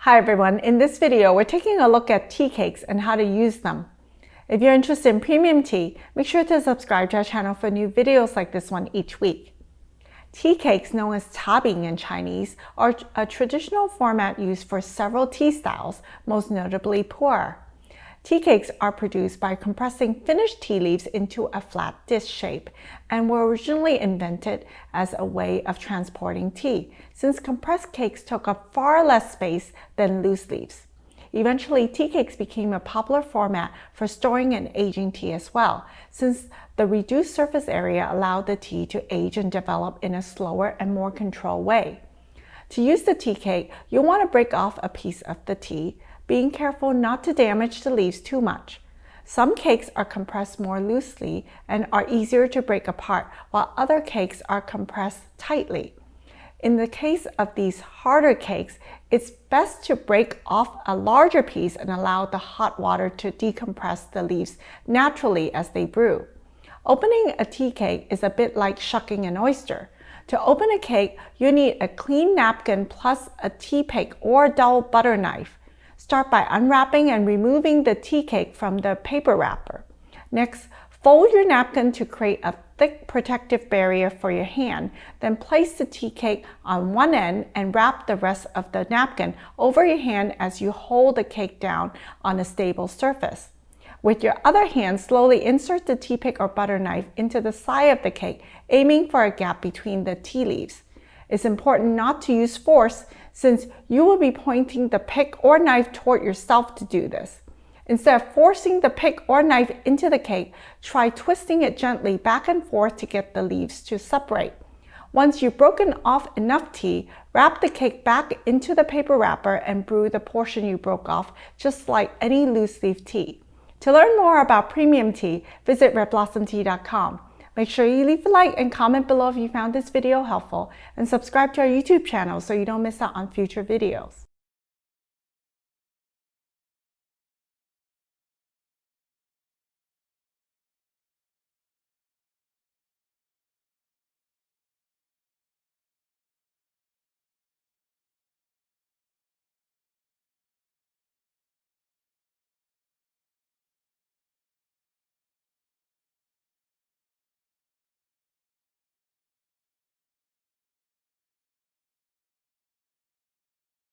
Hi everyone, in this video we're taking a look at tea cakes and how to use them. If you're interested in premium tea, make sure to subscribe to our channel for new videos like this one each week. Tea cakes, known as tabing in Chinese, are a traditional format used for several tea styles, most notably pu'er. Tea cakes are produced by compressing finished tea leaves into a flat dish shape and were originally invented as a way of transporting tea, since compressed cakes took up far less space than loose leaves. Eventually, tea cakes became a popular format for storing and aging tea as well, since the reduced surface area allowed the tea to age and develop in a slower and more controlled way. To use the tea cake, you'll want to break off a piece of the tea, being careful not to damage the leaves too much. Some cakes are compressed more loosely and are easier to break apart, while other cakes are compressed tightly. In the case of these harder cakes, it's best to break off a larger piece and allow the hot water to decompress the leaves naturally as they brew. Opening a tea cake is a bit like shucking an oyster. To open a cake, you need a clean napkin plus a tea pick or dull butter knife. Start by unwrapping and removing the tea cake from the paper wrapper. Next, fold your napkin to create a thick protective barrier for your hand. Then place the tea cake on one end and wrap the rest of the napkin over your hand as you hold the cake down on a stable surface. With your other hand, slowly insert the tea pick or butter knife into the side of the cake, aiming for a gap between the tea leaves. It's important not to use force, since you will be pointing the pick or knife toward yourself to do this. Instead of forcing the pick or knife into the cake, try twisting it gently back and forth to get the leaves to separate. Once you've broken off enough tea, wrap the cake back into the paper wrapper and brew the portion you broke off, just like any loose leaf tea. To learn more about premium tea, visit redblossomtea.com. Make sure you leave a like and comment below if you found this video helpful, and subscribe to our YouTube channel so you don't miss out on future videos.